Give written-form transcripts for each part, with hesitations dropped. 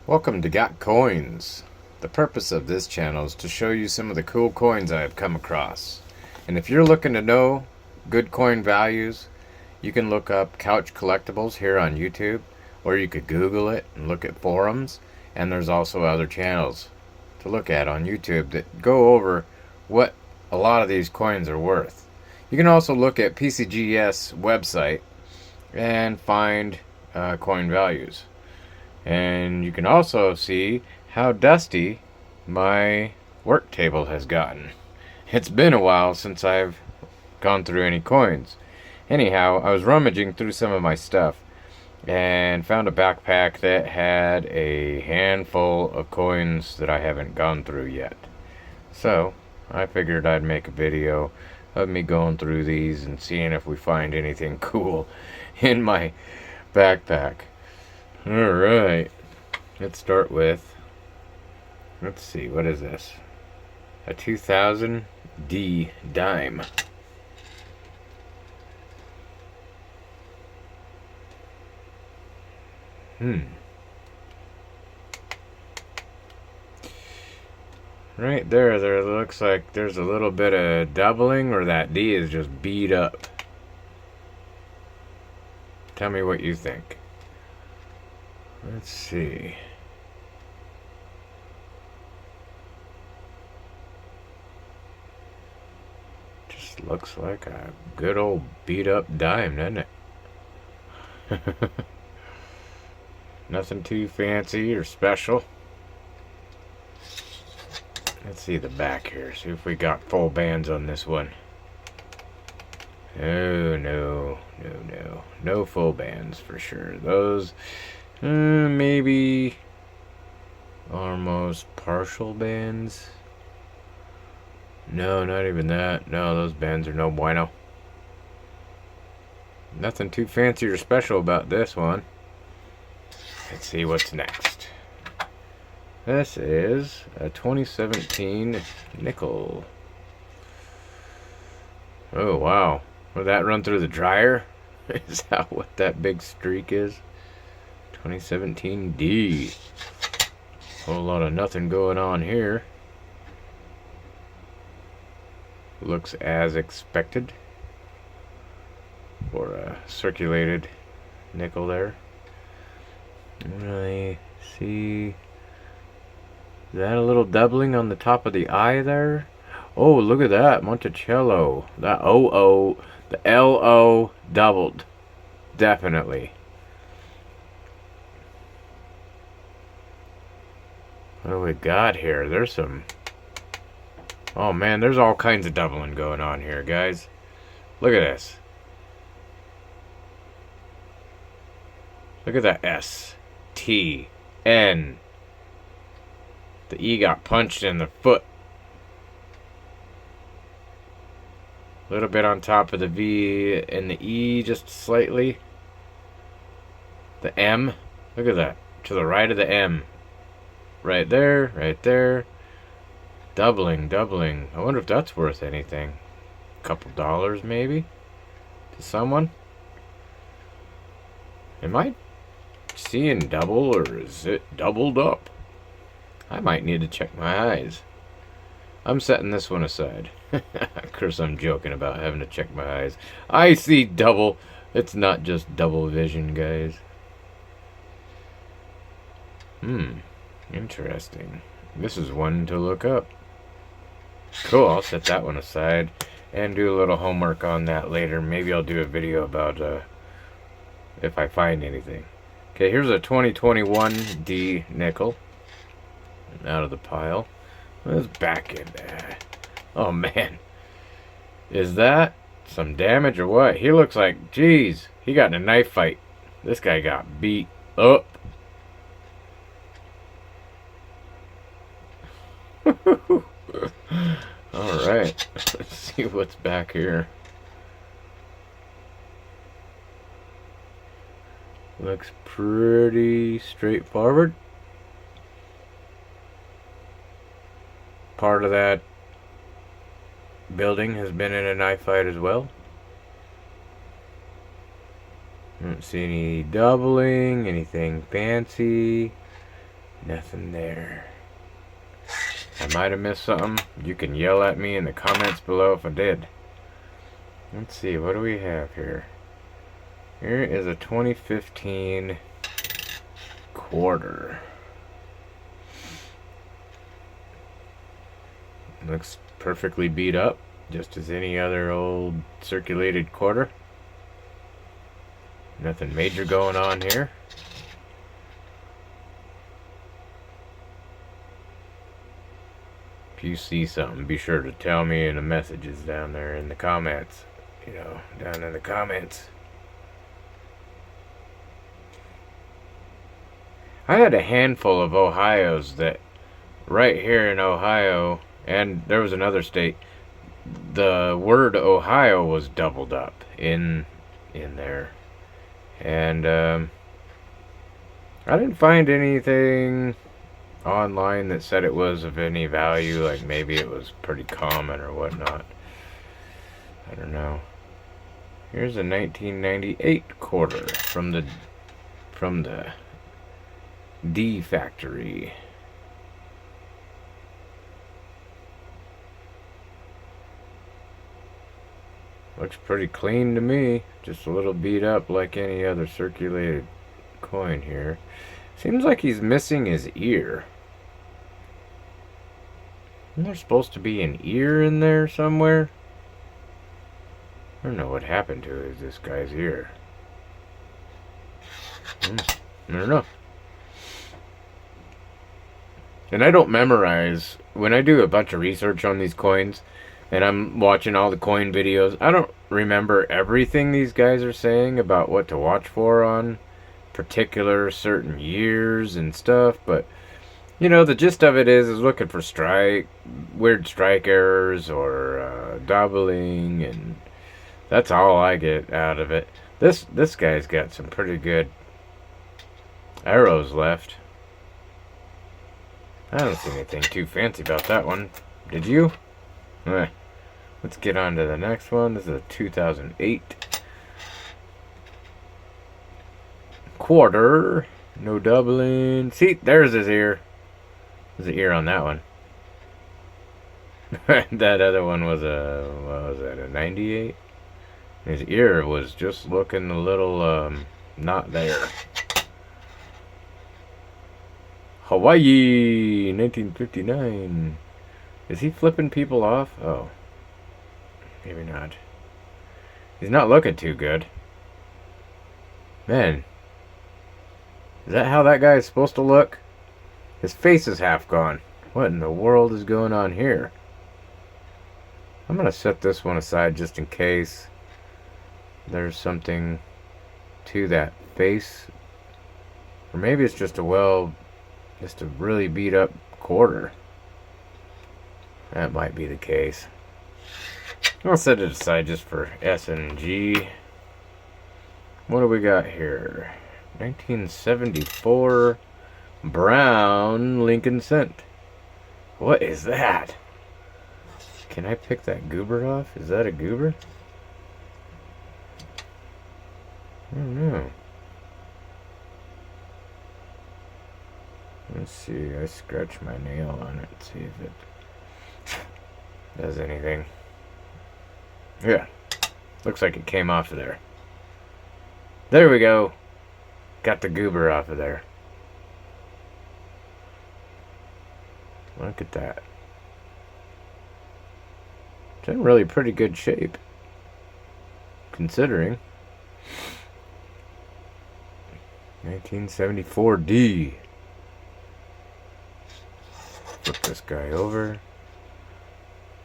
Welcome to Got Coins. The purpose of this channel is to show you some of the cool coins I have come across. And if you're looking to know good coin values, you can look up Couch Collectibles here on YouTube, or you could Google it and look at forums, and there's also other channels to look at on YouTube that go over what a lot of these coins are worth. You can also look at PCGS website and find coin values. And you can also see how dusty my work table has gotten. It's been a while since I've gone through any coins. Anyhow, I was rummaging through some of my stuff and found a backpack that had a handful of coins that I haven't gone through yet. So I figured I'd make a video of me going through these and seeing if we find anything cool in my backpack. Alright, let's start with, let's see, what is this? A 2000 D dime. Right there looks like there's a little bit of doubling, or that D is just beat up. Tell me what you think. Let's see. Just looks like a good old beat up dime, doesn't it? Nothing too fancy or special. Let's see the back here. See if we got full bands on this one. Oh, no full bands for sure. Those maybe almost partial bands. No, not even that. No, those bands are no bueno. Nothing too fancy or special about this one. Let's see what's next. This is a 2017 nickel. Oh, wow. Will that run through the dryer? Is that what that big streak is? 2017 D. Whole lot of nothing going on here. Looks as expected for a circulated nickel there. Really see. Is that a little doubling on the top of the eye there? Oh, look at that, Monticello. That OO, the LO doubled. Definitely. What do we got here? There's some... Oh man, there's all kinds of doubling going on here, guys. Look at this. Look at that S, T, N. The E got punched in the foot. A little bit on top of the V and the E just slightly. The M. Look at that. To the right of the M. Right there, right there. Doubling. I wonder if that's worth anything. A couple dollars maybe? To someone? Am I seeing double, or is it doubled up? I might need to check my eyes. I'm setting this one aside. Of course I'm joking about having to check my eyes. I see double. It's not just double vision, guys. Interesting. This is one to look up. Cool, I'll set that one aside and do a little homework on that later. Maybe I'll do a video about if I find anything. Okay, here's a 2021 D nickel. Out of the pile. Let's back in there. Oh man. Is that some damage or what? He looks like, geez, he got in a knife fight. This guy got beat up. Alright, let's see what's back here. Looks pretty straightforward. Part of that building has been in a knife fight as well. Don't see any doubling, anything fancy. Nothing there. I might have missed something. You can yell at me in the comments below if I did. Let's see, what do we have here? Here is a 2015 quarter. Looks perfectly beat up, just as any other old circulated quarter. Nothing major going on here. If you see something, be sure to tell me in the messages down there in the comments. You know, down in the comments. I had a handful of Ohios that right here in Ohio, and there was another state, the word Ohio was doubled up in there. And I didn't find anything online that said it was of any value, like maybe it was pretty common or whatnot. I don't know. Here's a 1998 quarter from the D factory. Looks pretty clean to me. Just a little beat up like any other circulated coin here. Seems like he's missing his ear. Isn't there supposed to be an ear in there somewhere? I don't know what happened to this guy's ear. I don't know. And I don't memorize. When I do a bunch of research on these coins, and I'm watching all the coin videos, I don't remember everything these guys are saying about what to watch for on particular certain years and stuff, but you know, the gist of it is looking for weird strike errors or doubling, and that's all I get out of it. This guy's got some pretty good arrows left. I don't see anything too fancy about that one. Did you? Let's get on to the next one. This is a 2008 quarter. No doubling. See, there's his ear. There's an ear on that one. That other one was what was that, a 98? His ear was just looking a little, not there. Hawaii, 1959. Is he flipping people off? Oh. Maybe not. He's not looking too good. Man. Is that how that guy is supposed to look? His face is half gone. What in the world is going on here? I'm going to set this one aside just in case there's something to that face. Or maybe it's just a really beat up quarter. That might be the case. I'll set it aside just for S and G. What do we got here? 1974 brown Lincoln cent. What is that? Can I pick that goober off? Is that a goober? I don't know. Let's see. I scratch my nail on it. See if it does anything. Yeah. Looks like it came off of there. There we go. Got the goober off of there. Look at that. It's in really pretty good shape, considering. 1974 D. Flip this guy over.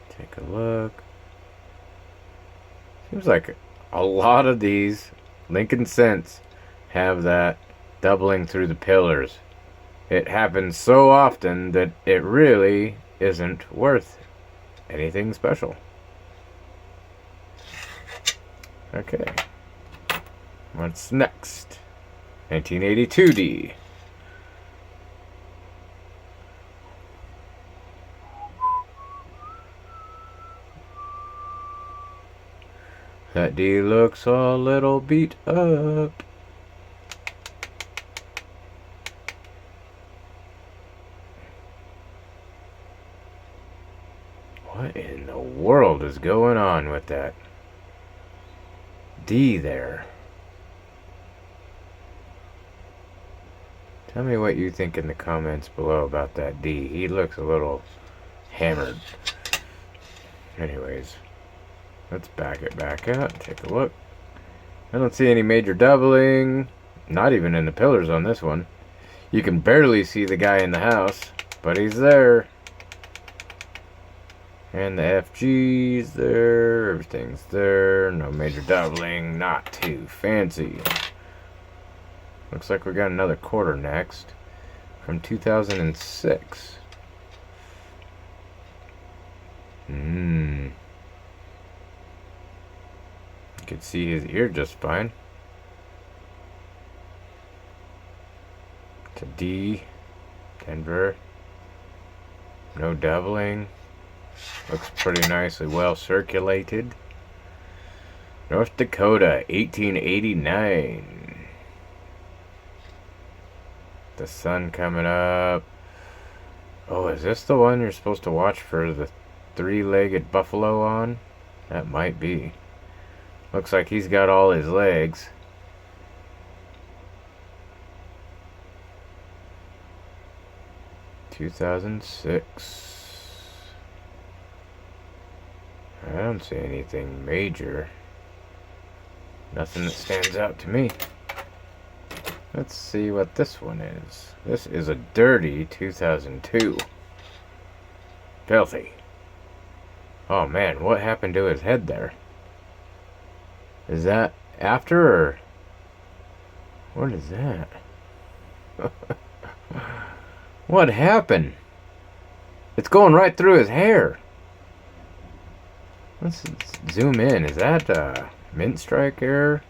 Take a look. Seems like a lot of these Lincoln cents have that doubling through the pillars. It happens so often that it really isn't worth anything special. Okay. What's next? 1982 D. That D looks a little beat up. What in the world is going on with that D there? Tell me what you think in the comments below about that D. He looks a little hammered. Anyways, let's back it back out and take a look. I don't see any major doubling. Not even in the pillars on this one. You can barely see the guy in the house, but he's there. And the FG's there. Everything's there. No major doubling. Not too fancy. Looks like we got another quarter next from 2006. You can see his ear just fine. It's a D, Denver. No doubling. Looks pretty nicely well circulated. North Dakota, 1889. The sun coming up. Oh, is this the one you're supposed to watch for the three-legged buffalo on? That might be. Looks like he's got all his legs. (2006). I don't see anything major. Nothing that stands out to me. Let's see what this one is. This is a dirty 2002. Filthy. Oh man, what happened to his head there? Is that after or what is that? What happened? It's going right through his hair. Let's zoom in. Is that mint strike error?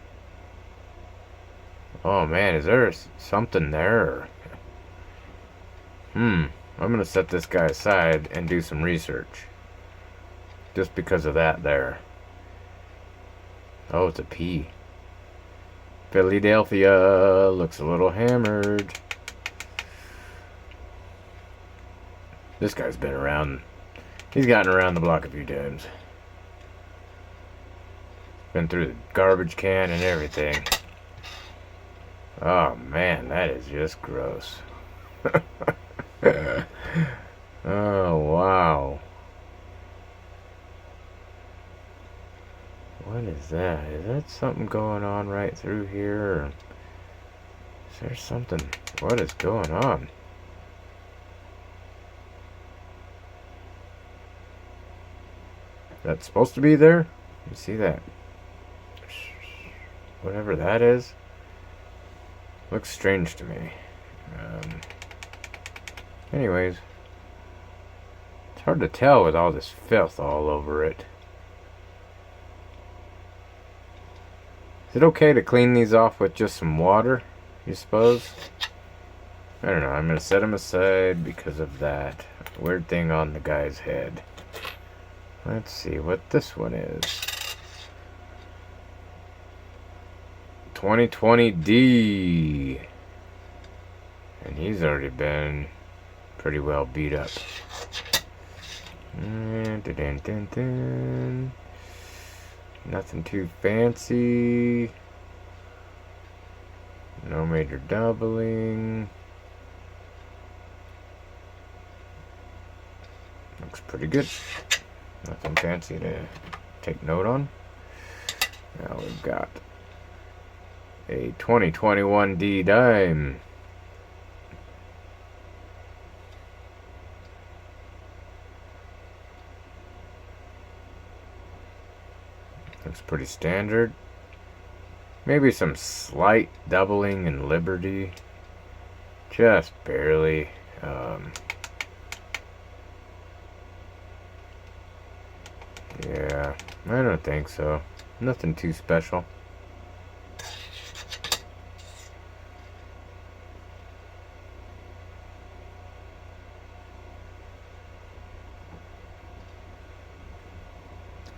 Oh man, is there something there? I'm gonna set this guy aside and do some research. Just because of that there. Oh, it's a P. Philadelphia looks a little hammered. This guy's been around. He's gotten around the block a few times. Been through the garbage can and everything. Oh man, that is just gross. Oh wow. What is that? Is that something going on right through here? Or is there something? What is going on? That's supposed to be there? You see that? Whatever that is. Looks strange to me. Anyways. It's hard to tell with all this filth all over it. Is it okay to clean these off with just some water, you suppose? I don't know. I'm going to set them aside because of that weird thing on the guy's head. Let's see what this one is. 2020D. And he's already been pretty well beat up. Nothing too fancy. No major doubling. Looks pretty good. Nothing fancy to take note on. Now we've got a 2021 D dime. Looks pretty standard. Maybe some slight doubling in Liberty. Just barely. Yeah, I don't think so. Nothing too special.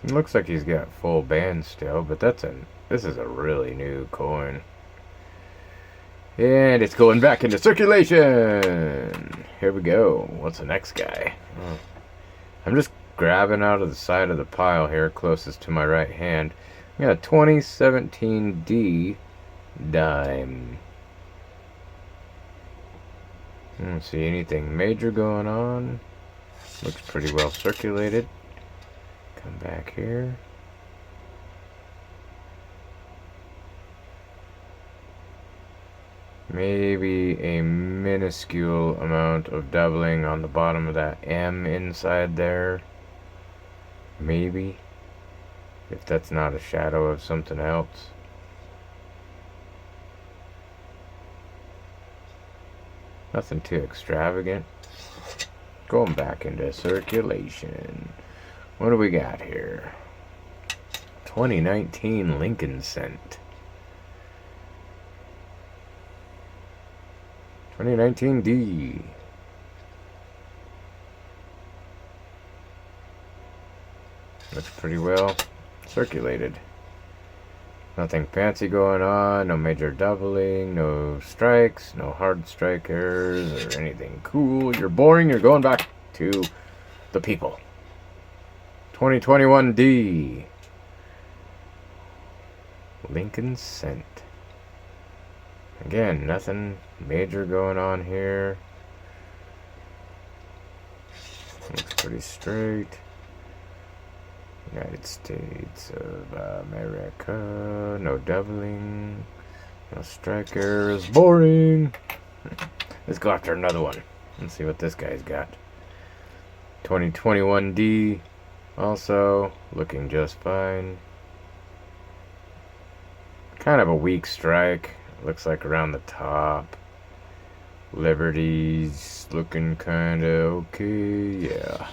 It looks like he's got full band still, but this is a really new coin. And it's going back into circulation. Here we go. What's the next guy? I'm just grabbing out of the side of the pile here, closest to my right hand. We got a 2017 D dime. I don't see anything major going on. Looks pretty well circulated. Come back here. Maybe a minuscule amount of doubling on the bottom of that M inside there. Maybe. If that's not a shadow of something else. Nothing too extravagant. Going back into circulation. What do we got here? 2019 Lincoln Cent. 2019 D. Looks pretty well circulated. Nothing fancy going on, no major doubling, no strikes, no hard strikers, or anything cool. You're boring, you're going back to the people. 2021 D. Lincoln Cent. Again, nothing major going on here. Looks pretty straight. United States of America. No doubling. No strikers. Boring. Let's go after another one. Let's see what this guy's got. 2021 D. Also looking just fine. Kind of a weak strike. Looks like around the top. Liberty's looking kind of okay. Yeah.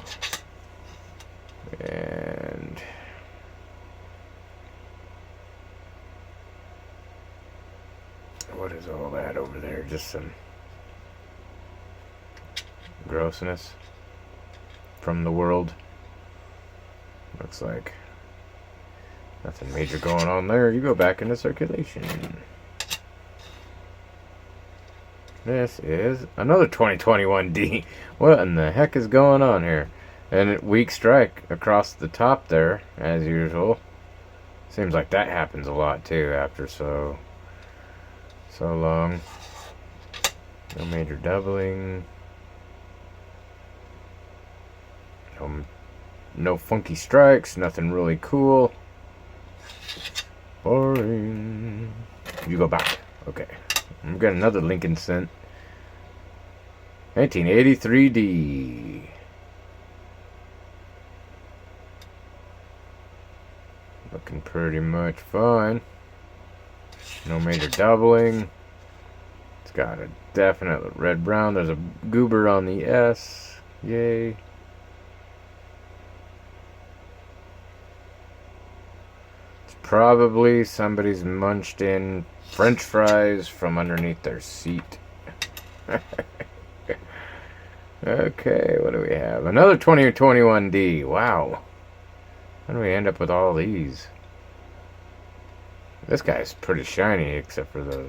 And what is all that over there? Just some grossness from the world. Looks like nothing major going on there. You go back into circulation. This is another 2021 D. What in the heck is going on here? And weak strike across the top there, as usual. Seems like that happens a lot too after so long. No major doubling. No funky strikes. Nothing really cool. Boring. You go back. Okay. We've got another Lincoln Cent. 1983 D. Looking pretty much fine. No major doubling. It's got a definite red-brown. There's a goober on the S. Yay. It's probably somebody's munched in French fries from underneath their seat. Okay, what do we have? Another 2021 D. Wow. How do we end up with all these? This guy's pretty shiny except for the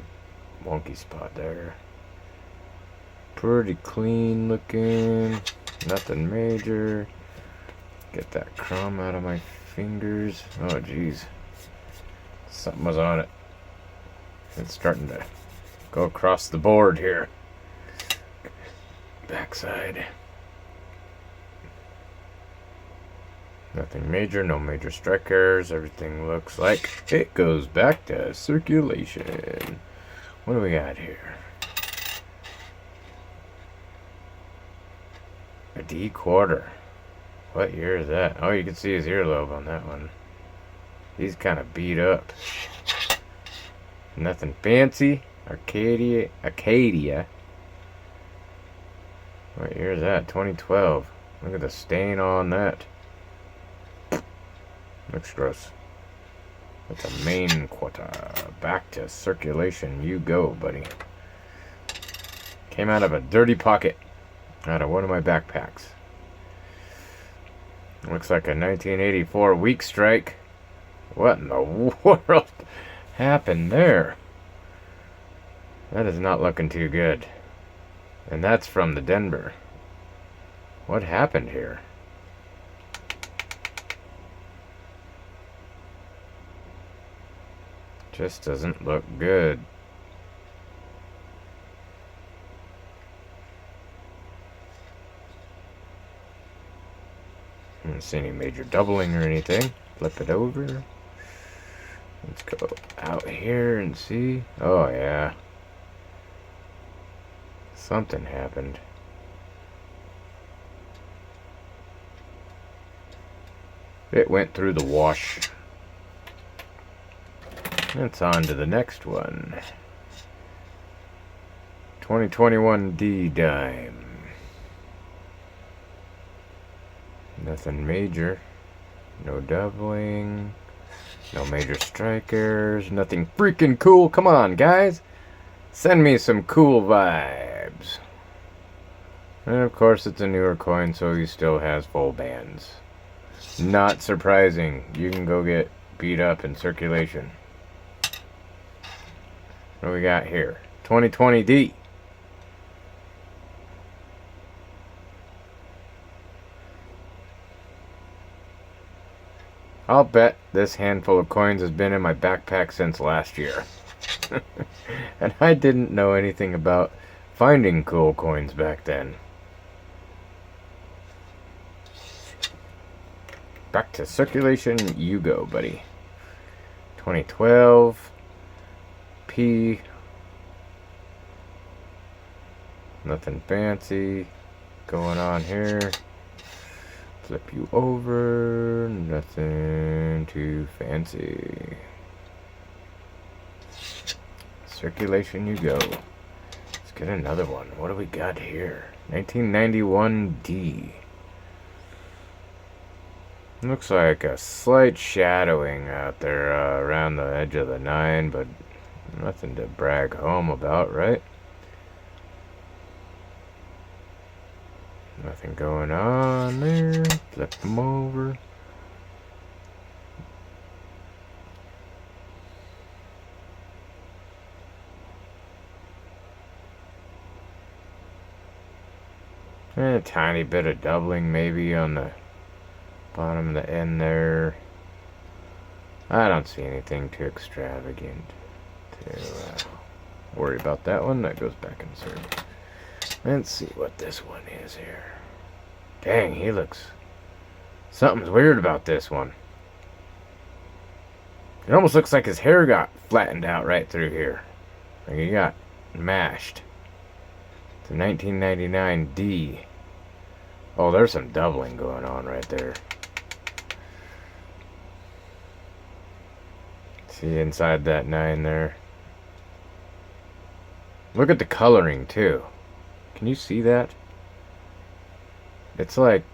wonky spot there. Pretty clean looking. Nothing major. Get that crumb out of my fingers. Oh jeez. Something was on it. It's starting to go across the board here. Backside. Nothing major, no major strikers. Everything looks like it goes back to circulation. What do we got here? A D quarter. What year is that? Oh, you can see his earlobe on that one. He's kind of beat up. Nothing fancy. Acadia. What year is that? 2012. Look at the stain on that. Looks gross. That's a main quarter. Back to circulation you go, buddy. Came out of a dirty pocket. Out of one of my backpacks. Looks like a 1984 weak strike. What in the world happened there? That is not looking too good. And that's from the Denver. What happened here? Just doesn't look good. I don't see any major doubling or anything. Flip it over. Let's go out here and see. Oh yeah. Something happened. It went through the wash. Let's on to the next one. 2021 D dime. Nothing major. No doubling. No major strikers. Nothing freaking cool. Come on, guys. Send me some cool vibes. And of course, it's a newer coin, so he still has full bands. Not surprising. You can go get beat up in circulation. What do we got here? 2020D. I'll bet this handful of coins has been in my backpack since last year. And I didn't know anything about finding cool coins back then. Back to circulation you go, buddy. 2012 P. Nothing fancy going on here. Flip you over. Nothing too fancy. Circulation you go. Let's get another one. What do we got here? 1991 D. Looks like a slight shadowing out there around the edge of the 9, but nothing to brag home about, right? Nothing going on there. Flip them over. And a tiny bit of doubling maybe on the bottom of the end there. I don't see anything too extravagant to worry about that one. That goes back in circle. Let's see what this one is here. Dang, he looks... Something's weird about this one. It almost looks like his hair got flattened out right through here. Like he got mashed. It's a 1999 D. Oh, there's some doubling going on right there. See inside that 9 there. Look at the coloring too. Can you see that? It's like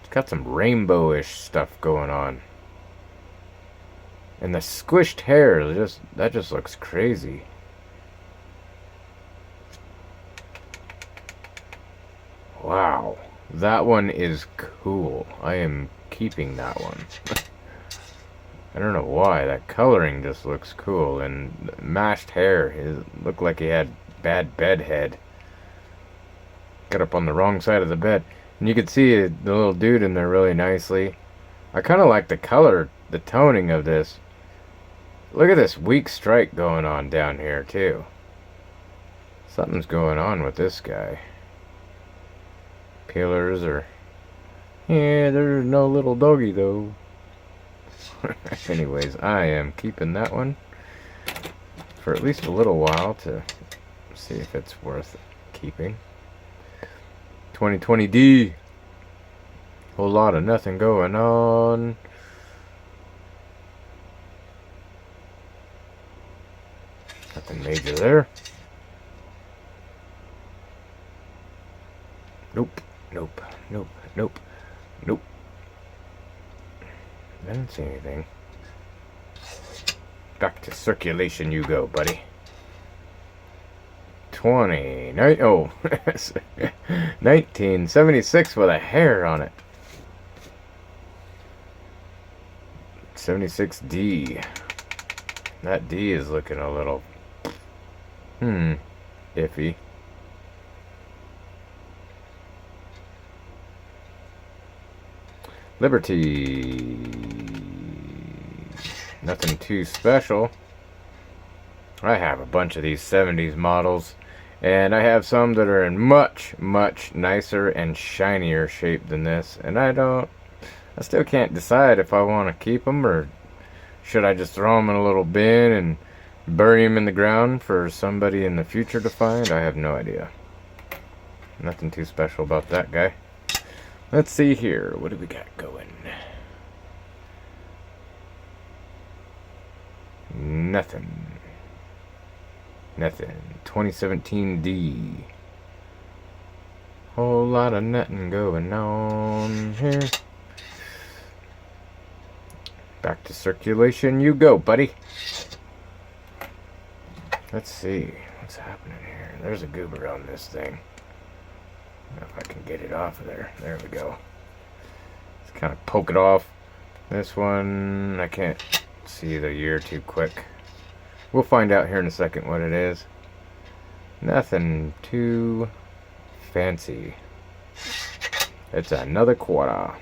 it's got some rainbowish stuff going on. And the squished hair, that just looks crazy. Wow, that one is cool. I am keeping that one. I don't know why. That coloring just looks cool. And mashed hair. It looked like he had bad bed head. Got up on the wrong side of the bed. And you could see the little dude in there really nicely. I kind of like the color, the toning of this. Look at this weak strike going on down here too. Something's going on with this guy. Peelers are... Yeah, there's no little doggy though. Anyways, I am keeping that one for at least a little while to see if it's worth keeping. 2020D. Whole lot of nothing going on. Nothing major there. Nope. Nope. Nope. Nope. Nope. I didn't see anything. Back to circulation you go, buddy. 1976 with a hair on it. 76D. That D is looking a little iffy. Liberty. Nothing too special. I have a bunch of these 70s models, and I have some that are in much, much nicer and shinier shape than this, and I still can't decide if I want to keep them or should I just throw them in a little bin and bury them in the ground for somebody in the future to find. I have no idea. Nothing too special about that guy. Let's see here. What do we got going? Nothing. 2017 D. Whole lot of nothing going on here. Back to circulation you go, buddy. Let's see what's happening here. There's a goober on this thing. I don't know if I can get it off of there. There we go. Let's kind of poke it off. This one, I can't see the year too quick. We'll find out here in a second what it is. Nothing too fancy. It's another quarter.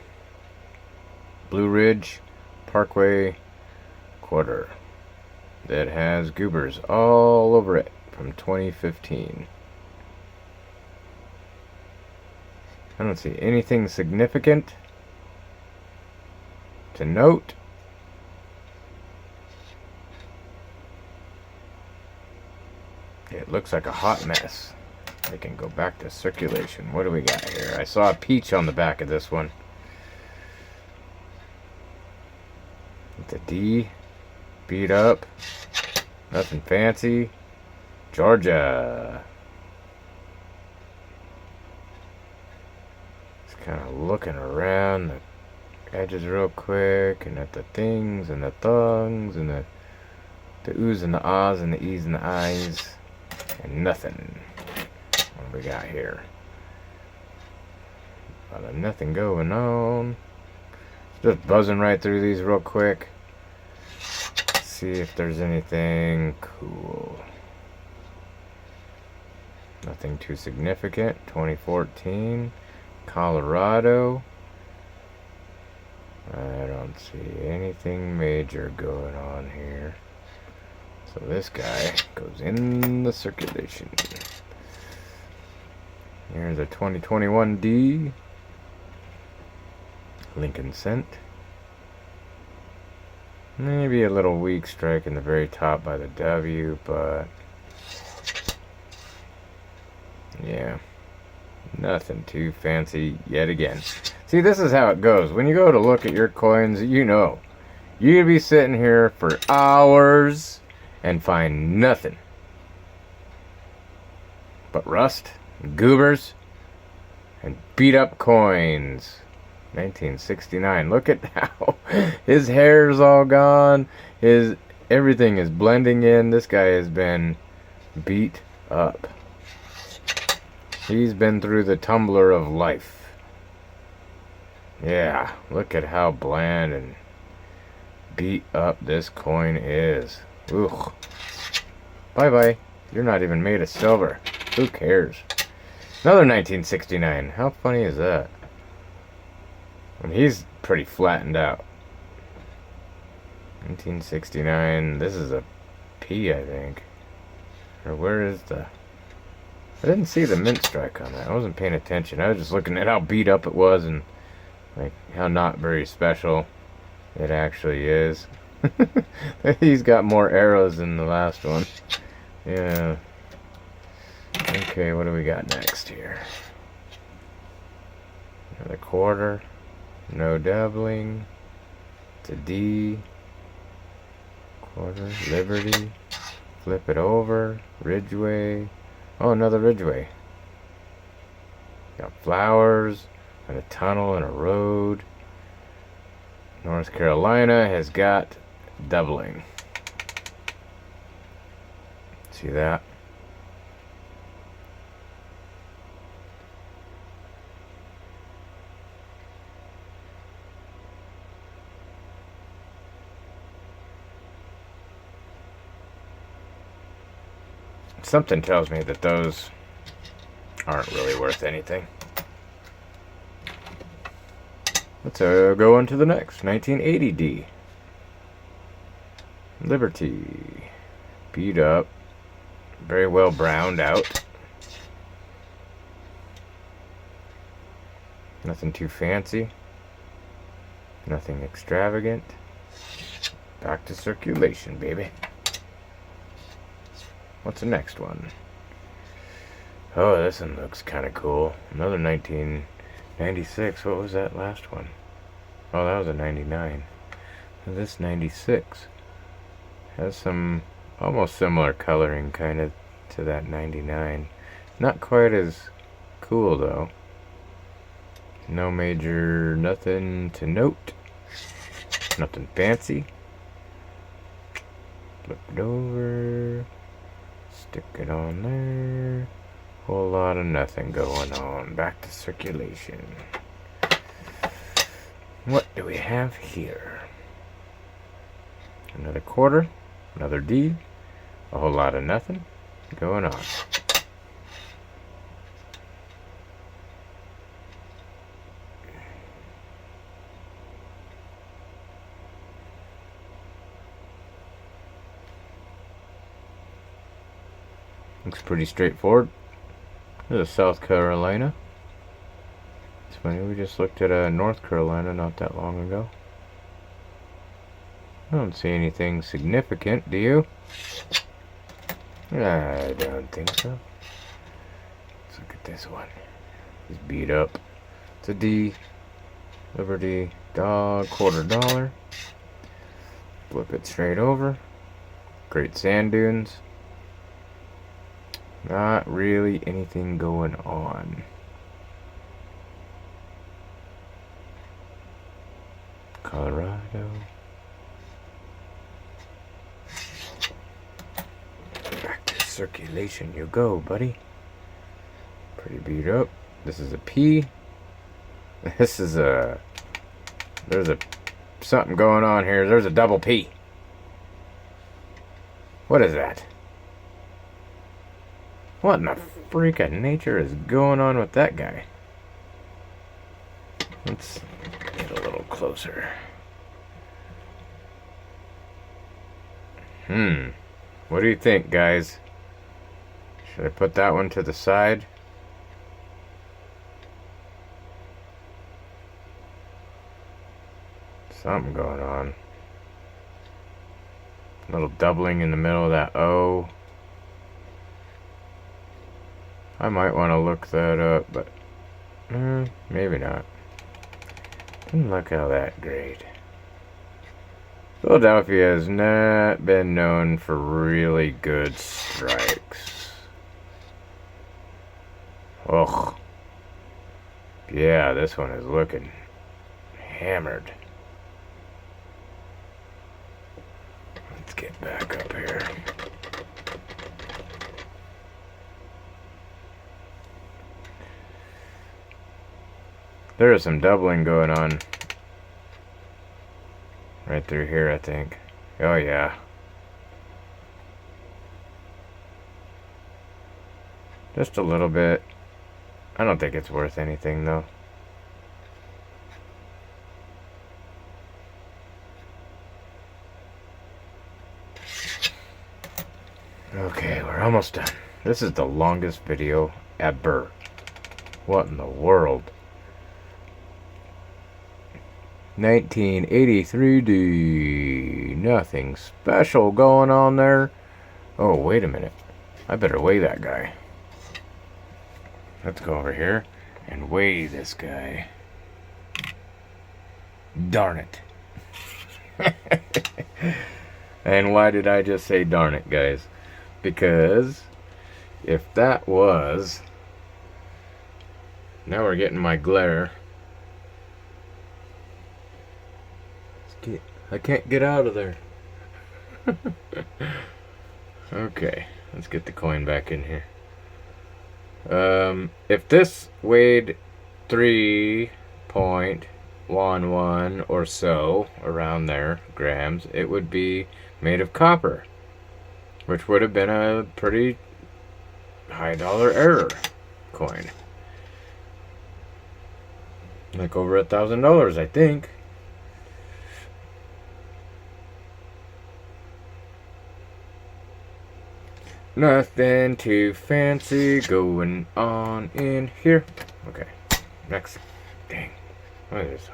Blue Ridge Parkway quarter that has goobers all over it from 2015. I don't see anything significant to note. It looks like a hot mess. We can go back to circulation. What do we got here? I saw a peach on the back of this one. It's a D. Beat up. Nothing fancy. Georgia. Just kind of looking around the edges real quick and at the things and the thongs and the oohs and the ahs and the e's and the i's. And nothing. What do we got here? Nothing going on. Just buzzing right through these real quick. See if there's anything cool. Nothing too significant. 2014. Colorado. I don't see anything major going on here. So this guy goes in the circulation. Here's a 2021 D. Lincoln Cent. Maybe a little weak strike in the very top by the W, but yeah, nothing too fancy yet again. See, this is how it goes. When you go to look at your coins, you know, you'd be sitting here for hours and find nothing but rust, goobers, and beat up coins. 1969. Look at how his hair's all gone. Everything is blending in. This guy has been beat up. He's been through the tumbler of life. Yeah, look at how bland and beat up this coin is. Ugh. Bye-bye. You're not even made of silver. Who cares? Another 1969. How funny is that? And he's pretty flattened out. 1969. This is a P, I think. Or where is the... I didn't see the mint strike on that. I wasn't paying attention. I was just looking at how beat up it was and like how not very special it actually is. He's got more arrows than the last one. Yeah. Okay, what do we got next here? Another quarter. No doubling. It's a D. Quarter. Liberty. Flip it over. Ridgeway. Oh, another Ridgeway. Got flowers and a tunnel and a road. North Carolina has got doubling. See that? Something tells me that those aren't really worth anything. Let's go on to the next. 1980D. Liberty. Beat up. Very well browned out. Nothing too fancy. Nothing extravagant. Back to circulation, baby. What's the next one? Oh, this one looks kind of cool. Another 1996. What was that last one? Oh, that was a 99. And this 96 has some almost similar coloring kind of to that 99. Not quite as cool though. No major, nothing to note. Nothing fancy. Flip it over. Stick it on there. Whole lot of nothing going on. Back to circulation. What do we have here? Another quarter. Another D. A whole lot of nothing going on. Looks pretty straightforward. This is South Carolina. It's funny, we just looked at North Carolina not that long ago. I don't see anything significant, do you? I don't think so. Let's look at this one. It's beat up. It's a D. Liberty Dog, $quarter. Flip it straight over. Great sand dunes. Not really anything going on. Colorado. Back to circulation you go, buddy. Pretty beat up. This is a P. This is a... There's a... something going on here. There's a double P. What is that? What in the freak of nature is going on with that guy? Let's get a little closer. What do you think, guys? Should I put that one to the side? Something going on. A little doubling in the middle of that O. I might want to look that up, but maybe not. Doesn't look all that great. Philadelphia has not been known for really good strikes. Ugh. Yeah, this one is looking hammered. Let's get back up here. There is some doubling going on right through here, I think. Oh yeah. Just a little bit. I don't think it's worth anything though. Okay, we're almost done. This is the longest video ever. What in the world? 1983D. Nothing special going on there. Oh, wait a minute. I better weigh that guy. Let's go over here and weigh this guy. Darn it. And why did I just say darn it, guys? Because if that was... Now we're getting my glare. I can't get out of there. Okay, let's get the coin back in here. If this weighed 3.11 or so, around there, grams, it would be made of copper, which would have been a pretty high dollar error coin. Like over $1,000, I think. Nothing too fancy going on in here. Okay, next. Dang. What is this?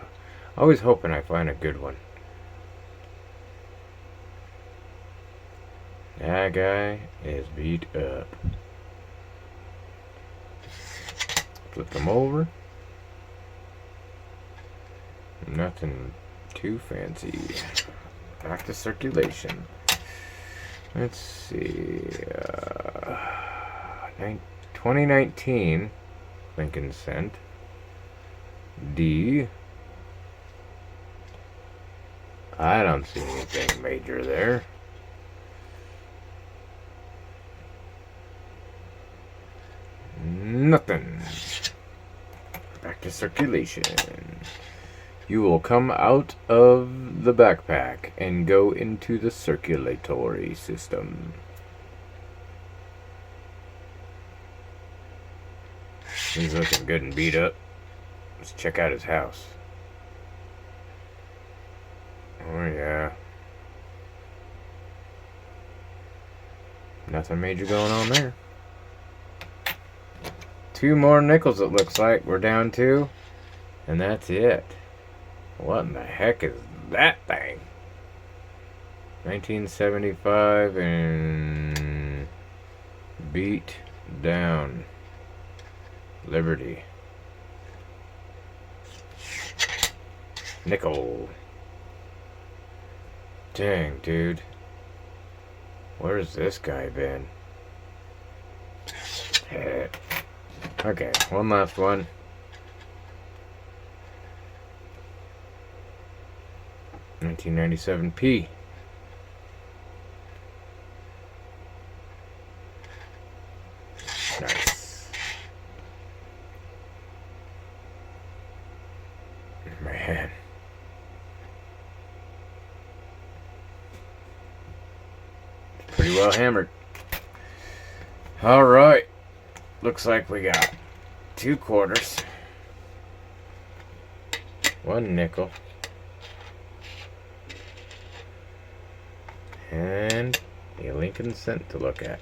Always hoping I find a good one. That guy is beat up. Flip them over. Nothing too fancy. Back to circulation. Let's see. 2019 Lincoln Cent. D. I don't see anything major there. Nothing. Back to circulation. You will come out of the backpack and go into the circulatory system. He's looking good and beat up. Let's check out his house. Oh yeah. Nothing major going on there. 2 more nickels it looks like we're down to. And that's it. What in the heck is that thing? 1975 and beat down. Liberty. Nickel. Dang, dude. Where's this guy been? Okay, one last one. $19.97. Nice. Man. Pretty well hammered. Alright. Looks like we got 2 quarters. 1 nickel. And a Lincoln Cent to look at.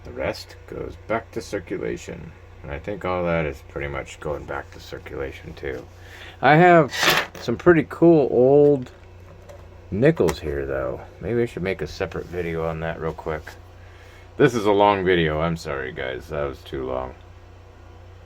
The rest goes back to circulation. And I think all that is pretty much going back to circulation too. I have some pretty cool old nickels here though. Maybe I should make a separate video on that real quick. This is a long video. I'm sorry guys. That was too long.